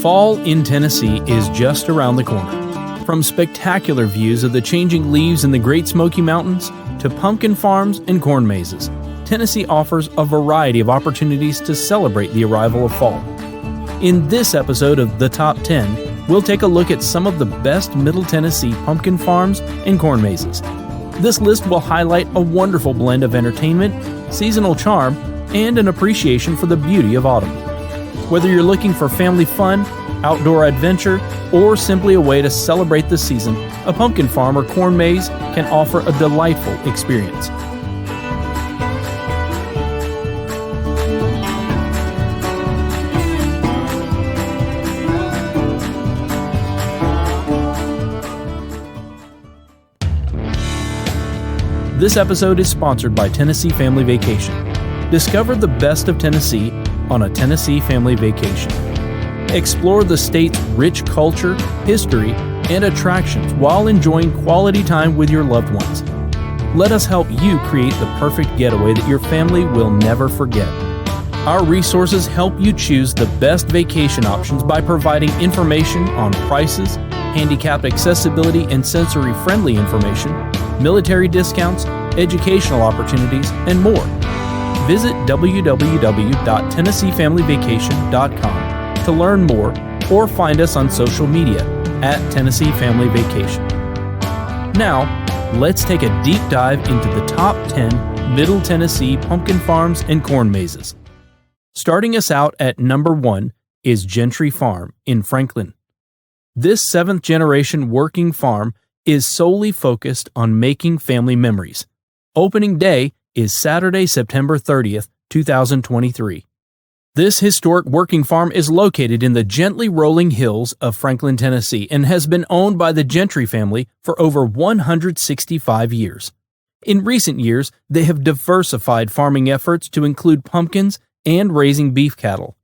Fall in Tennessee is just around the corner. From spectacular views of the changing leaves in the Great Smoky Mountains to pumpkin farms and corn mazes, Tennessee offers a variety of opportunities to celebrate the arrival of fall. In this episode of The Top 10, we'll take a look at some of the best Middle Tennessee pumpkin farms and corn mazes. This list will highlight a wonderful blend of entertainment, seasonal charm, and an appreciation for the beauty of autumn. Whether you're looking for family fun, outdoor adventure, or simply a way to celebrate the season, a pumpkin farm or corn maze can offer a delightful experience. This episode is sponsored by Tennessee Family Vacation. Discover the best of Tennessee on a Tennessee family vacation. Explore the state's rich culture, history, and attractions while enjoying quality time with your loved ones. Let us help you create the perfect getaway that your family will never forget. Our resources help you choose the best vacation options by providing information on prices, handicap accessibility and sensory-friendly information, military discounts, educational opportunities, and more. Visit www.tennesseefamilyvacation.com to learn more or find us on social media at Tennessee Family Vacation. Now, let's take a deep dive into the top 10 Middle Tennessee pumpkin farms and corn mazes. Starting us out at number 1 is Gentry Farm in Franklin. This 7th-generation working farm is solely focused on making family memories. Opening day is Saturday, September 30th, 2023. This historic working farm is located in the gently rolling hills of Franklin, Tennessee, and has been owned by the Gentry family for over 165 years. In recent years, they have diversified farming efforts to include pumpkins and raising beef cattle.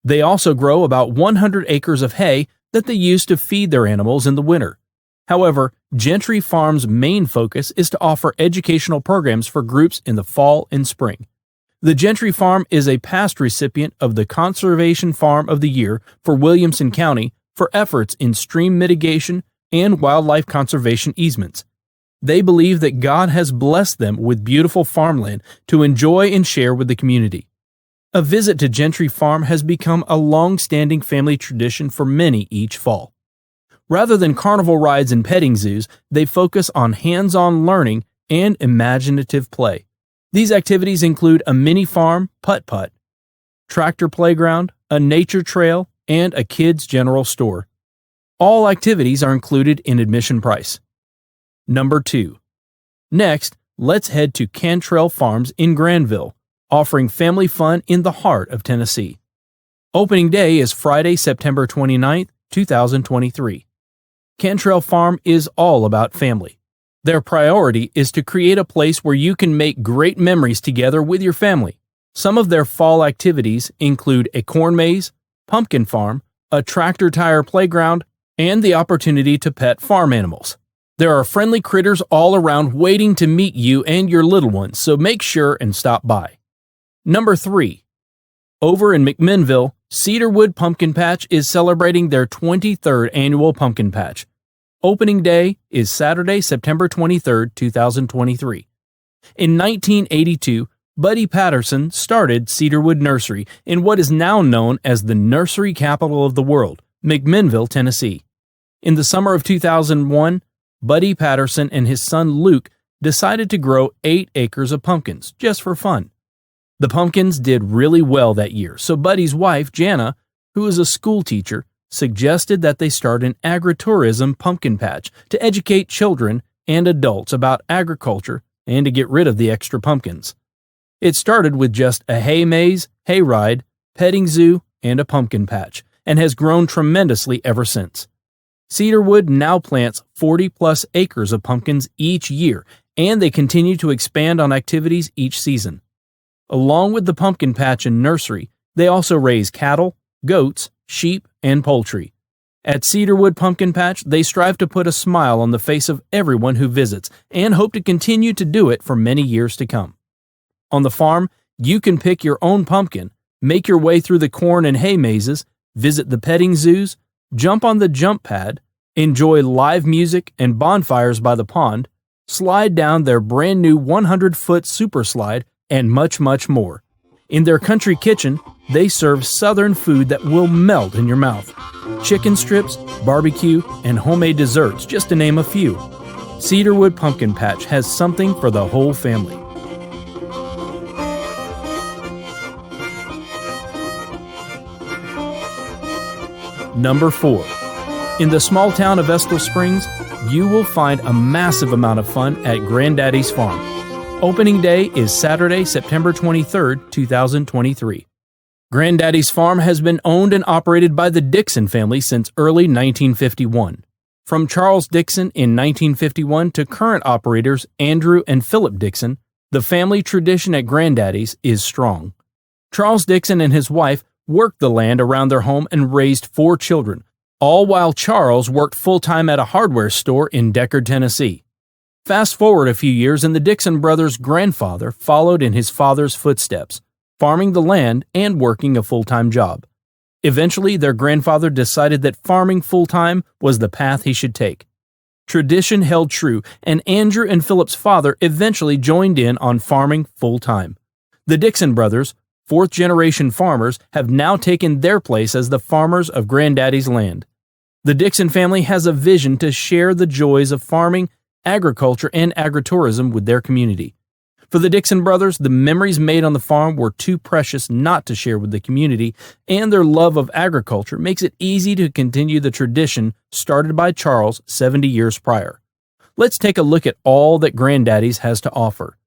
They also grow about 100 acres of hay that they use to feed their animals in the winter. However, Gentry Farm's main focus is to offer educational programs for groups in the fall and spring. The Gentry Farm is a past recipient of the Conservation Farm of the Year for Williamson County for efforts in stream mitigation and wildlife conservation easements. They believe that God has blessed them with beautiful farmland to enjoy and share with the community. A visit to Gentry Farm has become a long-standing family tradition for many each fall. Rather than carnival rides and petting zoos, they focus on hands-on learning and imaginative play. These activities include a mini farm, putt-putt, tractor playground, a nature trail, and a kids' general store. All activities are included in admission price. Number 2. Next, let's head to Cantrell Farms in Granville, offering family fun in the heart of Tennessee. Opening day is Friday, September 29th, 2023. Cantrell Farm is all about family. Their priority is to create a place where you can make great memories together with your family. Some of their fall activities include a corn maze, pumpkin farm, a tractor tire playground, and the opportunity to pet farm animals. There are friendly critters all around waiting to meet you and your little ones, so make sure and stop by. Number 3. Over in McMinnville, Cedarwood Pumpkin Patch is celebrating their 23rd annual pumpkin patch. Opening day is Saturday, September 23rd, 2023. In 1982, Buddy Patterson started Cedarwood Nursery in what is now known as the nursery capital of the world, McMinnville, Tennessee. In the summer of 2001, Buddy Patterson and his son Luke decided to grow 8 acres of pumpkins just for fun. The pumpkins did really well that year, so Buddy's wife, Jana, who is a school teacher, suggested that they start an agritourism pumpkin patch to educate children and adults about agriculture and to get rid of the extra pumpkins. It started with just a hay maze, hay ride, petting zoo, and a pumpkin patch, and has grown tremendously ever since. Cedarwood now plants 40-plus acres of pumpkins each year, and they continue to expand on activities each season. Along with the pumpkin patch and nursery, they also raise cattle, goats, sheep, and poultry. At Cedarwood Pumpkin Patch, they strive to put a smile on the face of everyone who visits and hope to continue to do it for many years to come. On the farm, you can pick your own pumpkin, make your way through the corn and hay mazes, visit the petting zoos, jump on the jump pad, enjoy live music and bonfires by the pond, slide down their brand new 100-foot super slide, and much, much more. In their country kitchen, they serve southern food that will melt in your mouth. Chicken strips, barbecue, and homemade desserts, just to name a few. Cedarwood Pumpkin Patch has something for the whole family. Number 4. In the small town of Estill Springs, you will find a massive amount of fun at Granddaddy's Farm. Opening day is Saturday, September 23, 2023. Granddaddy's Farm has been owned and operated by the Dixon family since early 1951. From Charles Dixon in 1951 to current operators Andrew and Philip Dixon, the family tradition at Granddaddy's is strong. Charles Dixon and his wife worked the land around their home and raised 4 children, all while Charles worked full-time at a hardware store in Deckard, Tennessee. Fast forward a few years and the Dixon brothers' grandfather followed in his father's footsteps, farming the land and working a full-time job. Eventually, their grandfather decided that farming full-time was the path he should take. Tradition held true, and Andrew and Philip's father eventually joined in on farming full-time. The Dixon brothers, fourth-generation farmers, have now taken their place as the farmers of Granddaddy's land. The Dixon family has a vision to share the joys of farming, agriculture, and agritourism with their community. For the Dixon brothers, the memories made on the farm were too precious not to share with the community, and their love of agriculture makes it easy to continue the tradition started by Charles 70 years prior. Let's take a look at all that Granddaddy's has to offer.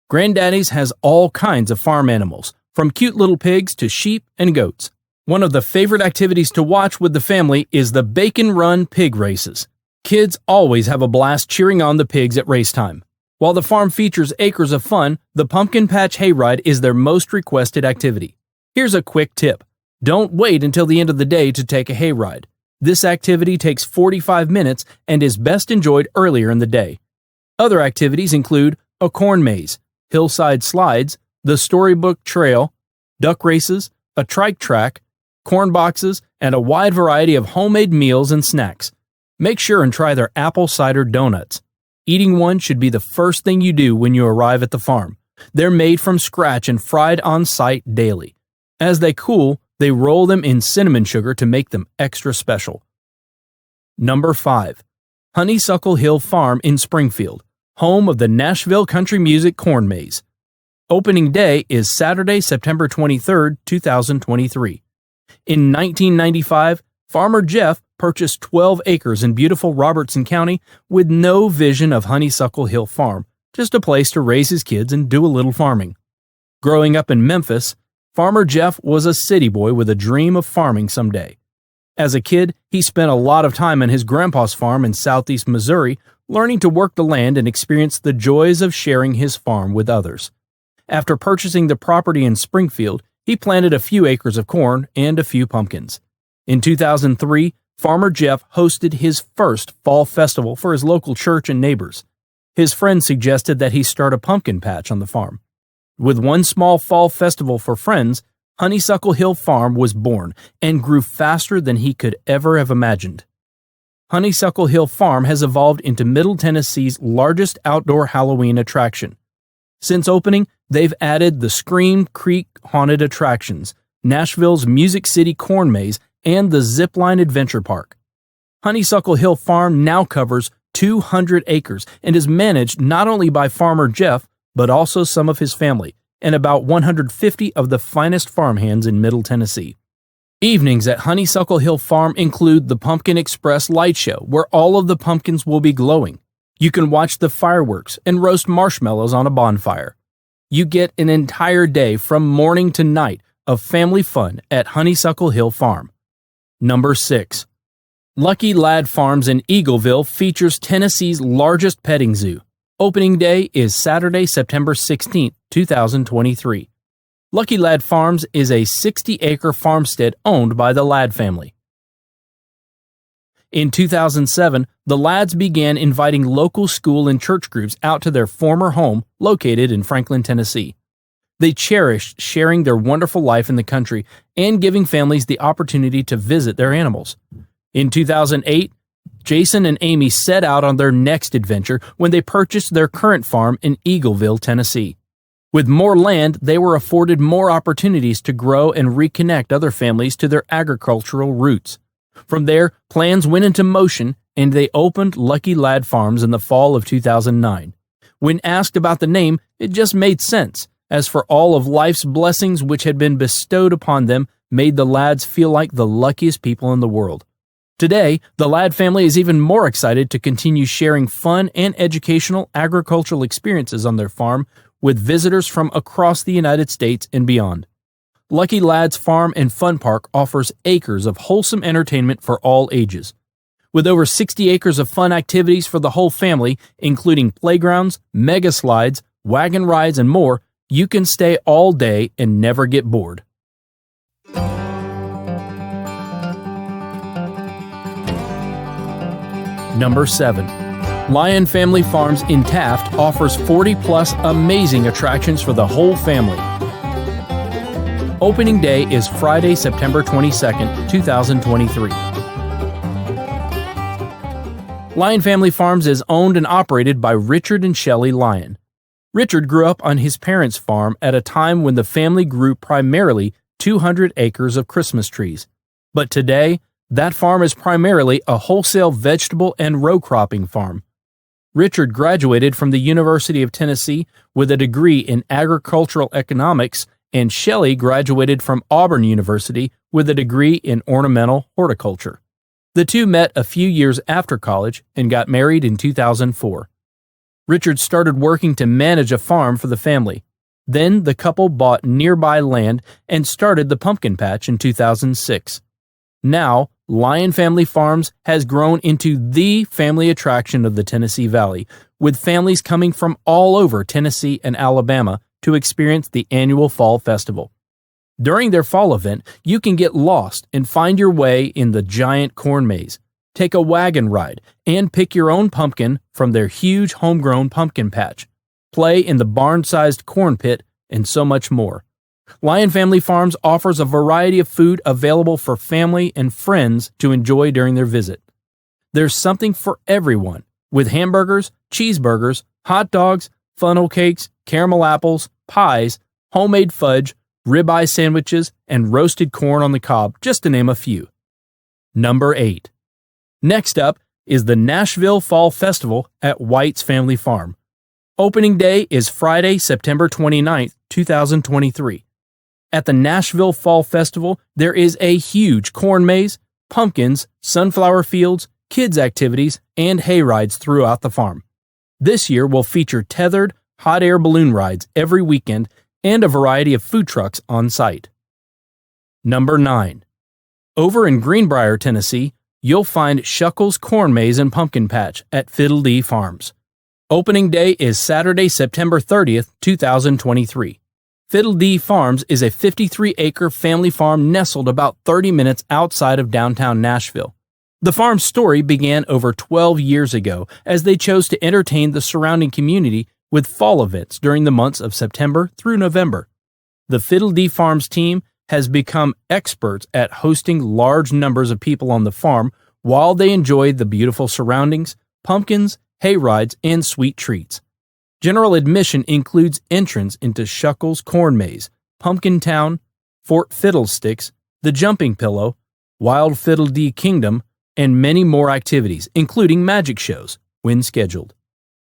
Granddaddy's has all kinds of farm animals, from cute little pigs to sheep and goats. One of the favorite activities to watch with the family is the Bacon Run pig races. Kids always have a blast cheering on the pigs at race time. While the farm features acres of fun, the Pumpkin Patch Hayride is their most requested activity. Here's a quick tip. Don't wait until the end of the day to take a hayride. This activity takes 45 minutes and is best enjoyed earlier in the day. Other activities include a corn maze, hillside slides, the Storybook Trail, duck races, a trike track, corn boxes, and a wide variety of homemade meals and snacks. Make sure and try their apple cider donuts. Eating one should be the first thing you do when you arrive at the farm. They're made from scratch and fried on site daily. As they cool, they roll them in cinnamon sugar to make them extra special. Number 5. Honeysuckle Hill Farm in Springfield, home of the Nashville Country Music Corn Maze. Opening day is Saturday, September 23, 2023. In 1995, Farmer Jeff purchased 12 acres in beautiful Robertson County with no vision of Honeysuckle Hill Farm, just a place to raise his kids and do a little farming. Growing up in Memphis, Farmer Jeff was a city boy with a dream of farming someday. As a kid, he spent a lot of time on his grandpa's farm in southeast Missouri, learning to work the land and experience the joys of sharing his farm with others. After purchasing the property in Springfield, he planted a few acres of corn and a few pumpkins. In 2003, Farmer Jeff hosted his first fall festival for his local church and neighbors. His friends suggested that he start a pumpkin patch on the farm. With one small fall festival for friends, Honeysuckle Hill Farm was born and grew faster than he could ever have imagined. Honeysuckle Hill Farm has evolved into Middle Tennessee's largest outdoor Halloween attraction. Since opening, they've added the Scream Creek Haunted Attractions, Nashville's Music City Corn Maze, and the Zipline Adventure Park. Honeysuckle Hill Farm now covers 200 acres and is managed not only by Farmer Jeff, but also some of his family, and about 150 of the finest farmhands in Middle Tennessee. Evenings at Honeysuckle Hill Farm include the Pumpkin Express light show, where all of the pumpkins will be glowing. You can watch the fireworks and roast marshmallows on a bonfire. You get an entire day from morning to night of family fun at Honeysuckle Hill Farm. Number 6. Lucky Lad Farms in Eagleville features Tennessee's largest petting zoo. Opening day is Saturday, September 16, 2023. Lucky Lad Farms is a 60-acre farmstead owned by the Ladd family. In 2007, the Ladds began inviting local school and church groups out to their former home located in Franklin, Tennessee. They cherished sharing their wonderful life in the country and giving families the opportunity to visit their animals. In 2008, Jason and Amy set out on their next adventure when they purchased their current farm in Eagleville, Tennessee. With more land, they were afforded more opportunities to grow and reconnect other families to their agricultural roots. From there, plans went into motion and they opened Lucky Lad Farms in the fall of 2009. When asked about the name, it just made sense, as for all of life's blessings which had been bestowed upon them made the Lads feel like the luckiest people in the world. Today, the Ladd family is even more excited to continue sharing fun and educational agricultural experiences on their farm with visitors from across the United States and beyond. Lucky Lad's Farm and Fun Park offers acres of wholesome entertainment for all ages. With over 60 acres of fun activities for the whole family, including playgrounds, mega slides, wagon rides, and more, you can stay all day and never get bored. Number 7. Lion Family Farms in Taft offers 40-plus amazing attractions for the whole family. Opening day is Friday, September 22nd, 2023. Lion Family Farms is owned and operated by Richard and Shelley Lyon. Richard grew up on his parents' farm at a time when the family grew primarily 200 acres of Christmas trees. But today, that farm is primarily a wholesale vegetable and row cropping farm. Richard graduated from the University of Tennessee with a degree in agricultural economics, and Shelley graduated from Auburn University with a degree in ornamental horticulture. The two met a few years after college and got married in 2004. Richard started working to manage a farm for the family. Then the couple bought nearby land and started the pumpkin patch in 2006. Now, Lion Family Farms has grown into the family attraction of the Tennessee Valley, with families coming from all over Tennessee and Alabama to experience the annual Fall Festival. During their fall event, you can get lost and find your way in the giant corn maze, take a wagon ride, and pick your own pumpkin from their huge homegrown pumpkin patch, play in the barn-sized corn pit, and so much more. Lion Family Farms offers a variety of food available for family and friends to enjoy during their visit. There's something for everyone, with hamburgers, cheeseburgers, hot dogs, funnel cakes, caramel apples, pies, homemade fudge, ribeye sandwiches, and roasted corn on the cob, just to name a few. Number 8. Next up is the Nashville Fall Festival at White's Family Farm. Opening day is Friday, September 29th, 2023. At the Nashville Fall Festival, there is a huge corn maze, pumpkins, sunflower fields, kids' activities, and hay rides throughout the farm. This year will feature tethered, hot air balloon rides every weekend and a variety of food trucks on site. Number 9. Over in Greenbrier, Tennessee, you'll find Shuckle's Corn Maze and Pumpkin Patch at Fiddledee Farms. Opening day is Saturday, September 30th, 2023. Fiddledee Farms is a 53-acre family farm nestled about 30 minutes outside of downtown Nashville. The farm's story began over 12 years ago as they chose to entertain the surrounding community with fall events during the months of September through November. The Fiddledee Farms team has become experts at hosting large numbers of people on the farm while they enjoy the beautiful surroundings, pumpkins, hay rides, and sweet treats. General admission includes entrance into Shuckle's Corn Maze, Pumpkin Town, Fort Fiddlesticks, the Jumping Pillow, Wild Fiddledee Kingdom, and many more activities, including magic shows, when scheduled.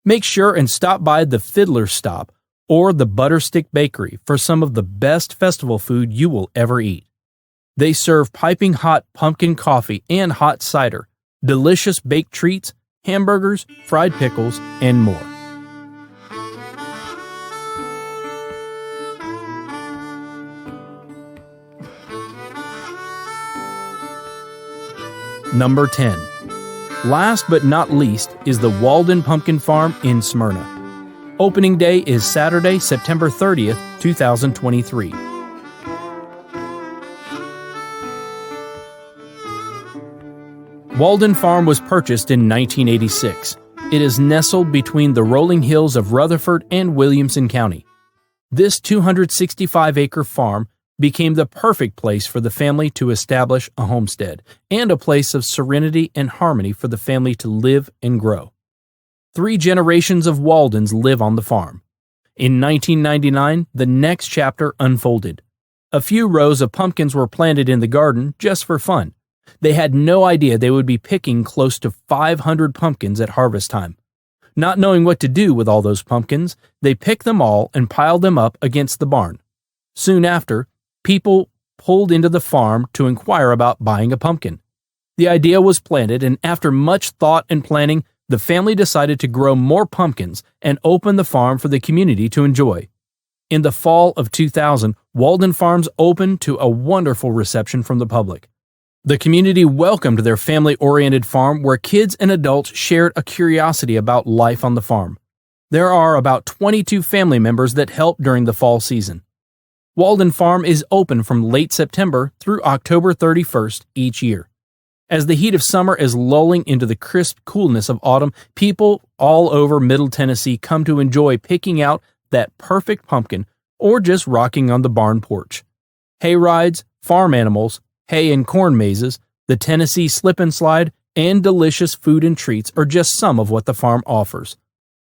Make sure and stop by the Fiddler's Stop or the Butterstick Bakery for some of the best festival food you will ever eat. They serve piping hot pumpkin coffee and hot cider, delicious baked treats, hamburgers, fried pickles, and more. Number 10. Last but not least is the Walden Pumpkin Farm in Smyrna. Opening day is Saturday, September 30th, 2023. Walden Farm was purchased in 1986. It is nestled between the rolling hills of Rutherford and Williamson County. This 265-acre farm became the perfect place for the family to establish a homestead and a place of serenity and harmony for the family to live and grow. 3 generations of Waldens live on the farm. In 1999, the next chapter unfolded. A few rows of pumpkins were planted in the garden just for fun. They had no idea they would be picking close to 500 pumpkins at harvest time. Not knowing what to do with all those pumpkins, they picked them all and piled them up against the barn. Soon after, people pulled into the farm to inquire about buying a pumpkin. The idea was planted, and after much thought and planning, the family decided to grow more pumpkins and open the farm for the community to enjoy. In the fall of 2000, Walden Farms opened to a wonderful reception from the public. The community welcomed their family-oriented farm where kids and adults shared a curiosity about life on the farm. There are about 22 family members that help during the fall season. Walden Farm is open from late September through October 31st each year. As the heat of summer is lulling into the crisp coolness of autumn, people all over Middle Tennessee come to enjoy picking out that perfect pumpkin or just rocking on the barn porch. Hay rides, farm animals, hay and corn mazes, the Tennessee slip and slide, and delicious food and treats are just some of what the farm offers.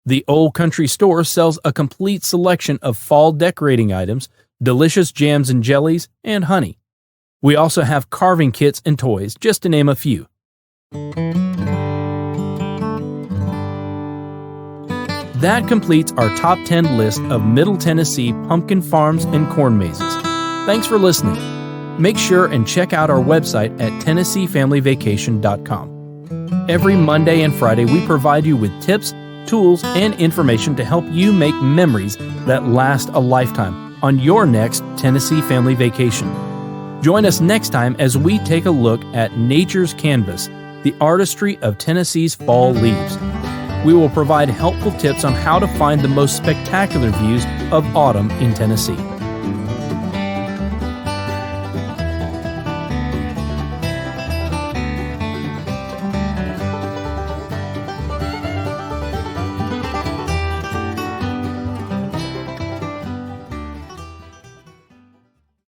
The Old Country Store sells a complete selection of fall decorating items, delicious jams and jellies, and honey. We also have carving kits and toys, just to name a few. That completes our top 10 list of Middle Tennessee pumpkin farms and corn mazes. Thanks for listening. Make sure and check out our website at TennesseeFamilyVacation.com. Every Monday and Friday, we provide you with tips, tools, and information to help you make memories that last a lifetime on your next Tennessee family vacation. Join us next time as we take a look at nature's canvas, the artistry of Tennessee's fall leaves. We will provide helpful tips on how to find the most spectacular views of autumn in Tennessee.